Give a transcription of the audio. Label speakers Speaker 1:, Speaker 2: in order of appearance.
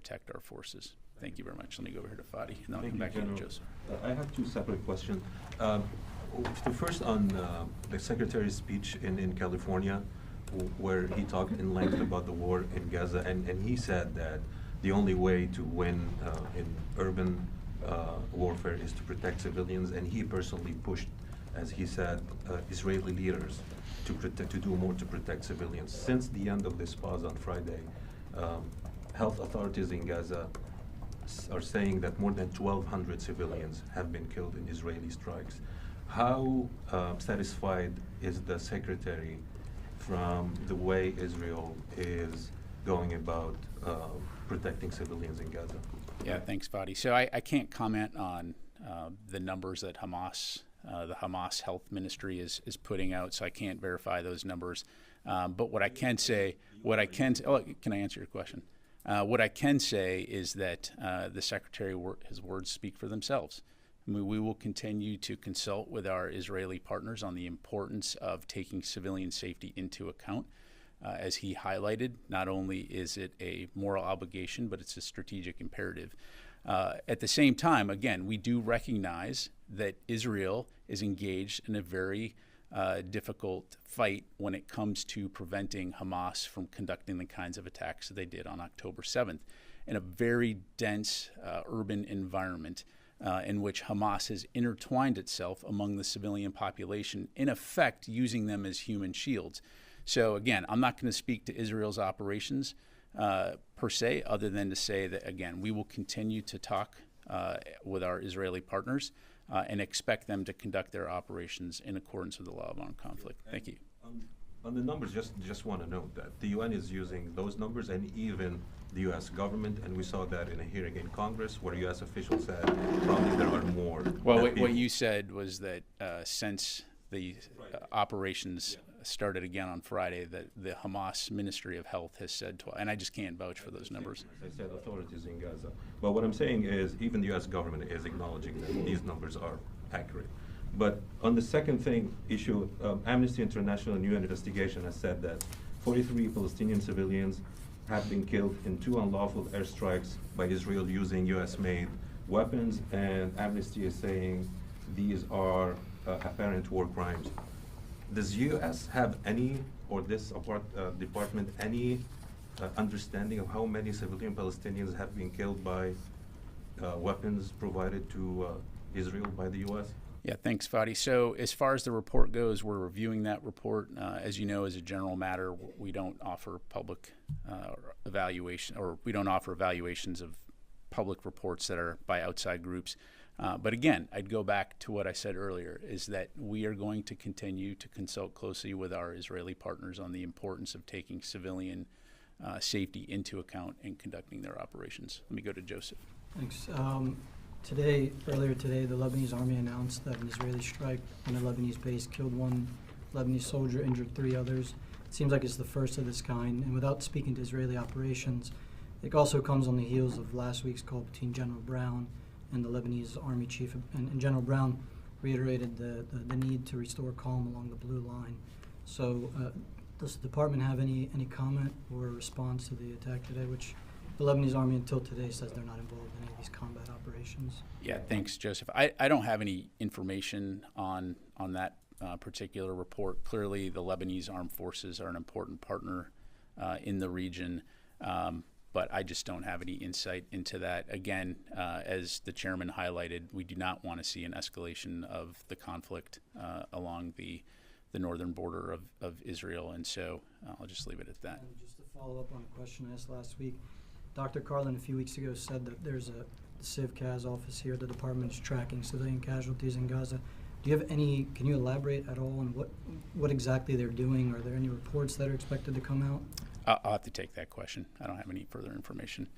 Speaker 1: protect our forces. Thank you very much. Let me go over here to Fadi, and then I'll
Speaker 2: Thank
Speaker 1: come back
Speaker 2: you,
Speaker 1: to
Speaker 2: General.
Speaker 1: Joseph.
Speaker 2: I have two separate questions. The first on the Secretary's speech in California, where he talked in length about the war in Gaza, and he said that the only way to win in urban warfare is to protect civilians, and he personally pushed, as he said, Israeli leaders to do more to protect civilians. Since the end of this pause on Friday, health authorities in Gaza are saying that more than 1,200 civilians have been killed in Israeli strikes. How satisfied is the Secretary from the way Israel is going about protecting civilians in Gaza?
Speaker 1: Yeah, thanks, Fadi. So I can't comment on the numbers that Hamas, the Hamas Health Ministry is putting out, so I can't verify those numbers. But what I can say, can I answer your question? What I can say is that the Secretary, his words speak for themselves. I mean, we will continue to consult with our Israeli partners on the importance of taking civilian safety into account. As he highlighted, not only is it a moral obligation, but it's a strategic imperative. At the same time, again, we do recognize that Israel is engaged in a very difficult fight when it comes to preventing Hamas from conducting the kinds of attacks that they did on October 7th in a very dense urban environment in which Hamas has intertwined itself among the civilian population, in effect using them as human shields. So again, I'm not going to speak to Israel's operations per se, other than to say that, again, we will continue to talk with our Israeli partners and expect them to conduct their operations in accordance with the law of armed conflict. Thank you.
Speaker 2: On the numbers, just want to note that the UN is using those numbers, and even the U.S. government, and we saw that in a hearing in Congress where U.S. officials said probably there are more.
Speaker 1: Well, what you said was that since the operations started again on Friday, that the Hamas Ministry of Health has said, and I just can't vouch for those numbers.
Speaker 2: As I said, authorities in Gaza. But what I'm saying is even the U.S. government is acknowledging that these numbers are accurate. But on the second issue, Amnesty International new investigation has said that 43 Palestinian civilians have been killed in 2 unlawful airstrikes by Israel using U.S.-made weapons, and Amnesty is saying these are apparent war crimes. Does U.S. have any, or this department, any understanding of how many civilian Palestinians have been killed by weapons provided to Israel by the U.S.?
Speaker 1: Yeah, thanks, Fadi. So as far as the report goes, we're reviewing that report. As you know, as a general matter, we don't offer public evaluation, or we don't offer evaluations of public reports that are by outside groups. But again, I'd go back to what I said earlier, is that we are going to continue to consult closely with our Israeli partners on the importance of taking civilian safety into account in conducting their operations. Let me go to Joseph.
Speaker 3: Thanks. Earlier today, the Lebanese army announced that an Israeli strike on a Lebanese base killed 1 Lebanese soldier, injured 3 others. It seems like it's the first of this kind, and without speaking to Israeli operations, it also comes on the heels of last week's call between General Brown and the Lebanese army chief, and General Brown reiterated the need to restore calm along the blue line. So does the department have any comment or response to the attack today, which the Lebanese army until today says they're not involved in any of these combat operations?
Speaker 1: Yeah, thanks, Joseph. I don't have any information on that particular report. Clearly, the Lebanese armed forces are an important partner in the region, but I just don't have any insight into that. Again, as the chairman highlighted, we do not want to see an escalation of the conflict along the northern border of Israel, and so I'll just leave it at that.
Speaker 3: And just to follow up on a question I asked last week, Dr. Carlin a few weeks ago said that there's the CivCaz office here, the department is tracking civilian casualties in Gaza. Do you have any, can you elaborate at all on what exactly they're doing? Are there any reports that are expected to come out?
Speaker 1: I'll have to take that question. I don't have any further information.